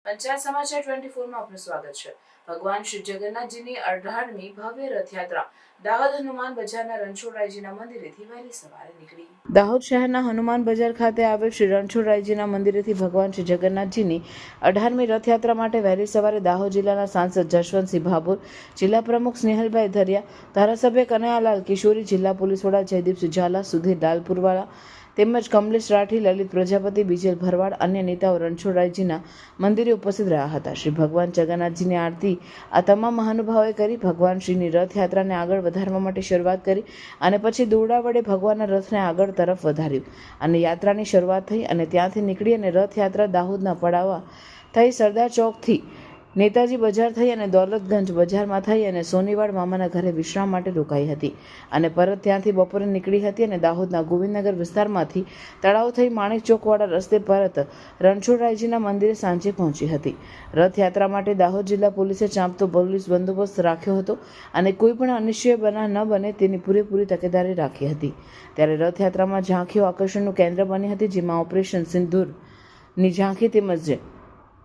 પંચાયત સમાચાર 24 માં આપનું સ્વાગત છે। ભગવાન શ્રી જગન્નાથજીની 18મી ભવ્ય રથયાત્રા દાહોદ હનુમાન બજારના રણછોડરાયજીના મંદિરેથી વહેલી સવારે નીકળી। દાહોદ શહેરના હનુમાન બજાર ખાતે આવેલ શ્રી રણછોડરાયજીના મંદિરેથી ભગવાન શ્રી જગન્નાથજીની 18મી રથયાત્રા માટે વહેલી સવારે દાહોદ જિલ્લાના સાંસદ જશવંતસિંહ ભાભોર, જિલ્લા પ્રમુખ સ્નેહલભાઈ ધરિયા, ધારાસભ્ય કનૈયાલાલ કિશોરી, જિલ્લા પોલીસ વડા જયદીપસિંહ ઝાલા, સુધીર લાલપુરવાલા તેમજ કમલેશ રાઠી, લલિત પ્રજાપતિ, બીજલ ભરવાડ, અન્ય નેતાઓ રણછોડરાયજીના મંદિરે ઉપસ્થિત રહ્યા હતા। શ્રી ભગવાન જગન્નાથજીની આરતી આ તમામ મહાનુભાવોએ કરી ભગવાન શ્રીની રથયાત્રાને આગળ વધારવા માટે શરૂઆત કરી અને પછી દોરડા વડે ભગવાનના રથને આગળ તરફ વધાર્યું અને યાત્રાની શરૂઆત થઈ અને ત્યાંથી નીકળી અને રથયાત્રા દાહોદના પડાવા થઈ સરદાર ચોકથી નેતાજી બજાર થઈ અને દોલતગંજ બજારમાં થઈ અને સોનીવાડ મામાના ઘરે વિશ્રામ માટે રોકાઈ હતી અને પરત ત્યાંથી બપોરે નીકળી હતી અને દાહોદના ગોવિંદનગર વિસ્તારમાંથી તળાવ થઈ માણેક ચોકવાળા રસ્તે પરત રણછોડરાયજીના મંદિરે સાંજે પહોંચી હતી। રથયાત્રા માટે દાહોદ જિલ્લા પોલીસે ચાંપતો પોલીસ બંદોબસ્ત રાખ્યો હતો અને કોઈ પણ અનિશ્ચય બનાવ ન બને તેની પૂરેપૂરી તકેદારી રાખી હતી। ત્યારે રથયાત્રામાં ઝાંખીઓ આકર્ષણનું કેન્દ્ર બની હતી, જેમાં ઓપરેશન સિંદૂરની ઝાંખી તેમજ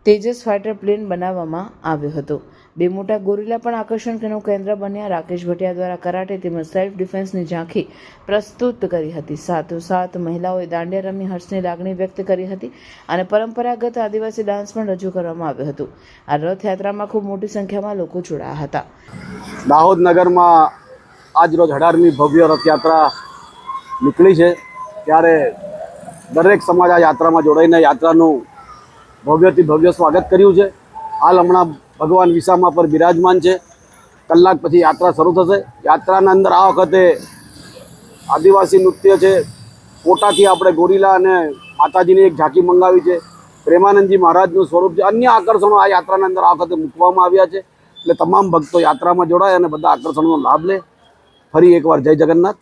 તેજસ ફાઇટર પ્લેન બનાવવામાં આવ્યો હતો। બે મોટા ગોરિલા પણ આકર્ષણનું કેન્દ્ર બન્યા। રાકેશ ભટિયા દ્વારા કરાટે તેમજ સેલ્ફ ડિફેન્સની ઝાંખી પ્રસ્તુત કરી હતી। સાથોસાથ મહિલાઓએ દાંડિયા રમી હર્ષની લાગણી વ્યક્ત કરી હતી અને પરંપરાગત આદિવાસી ડાન્સ પણ રજૂ કરવામાં આવ્યો હતો। આ રથયાત્રામાં ખૂબ મોટી સંખ્યામાં લોકો જોડાયા હતા। દાહોદ નગરમાં આજ રોજ 18મી ભવ્ય રથયાત્રા નીકળી છે, ત્યારે દરેક સમાજ આ યાત્રામાં જોડાઈને યાત્રાનું ભવ્યથી ભવ્ય સ્વાગત કર્યું છે। હાલ હમણાં ભગવાન વિસામા પર બિરાજમાન છે। કલાક પછી યાત્રા શરૂ થશે। યાત્રાના અંદર આ વખતે આદિવાસી નૃત્ય છે, કોટાથી આપણે ગોરીલા અને માતાજીની એક ઝાંકી મંગાવી છે, પ્રેમાનંદજી મહારાજનું સ્વરૂપ છે, અન્ય આકર્ષણો આ યાત્રાના અંદર આ વખતે મૂકવામાં આવ્યા છે। એટલે તમામ ભક્તો યાત્રામાં જોડાય અને બધા આકર્ષણનો લાભ લે। ફરી એકવાર જય જગન્નાથ।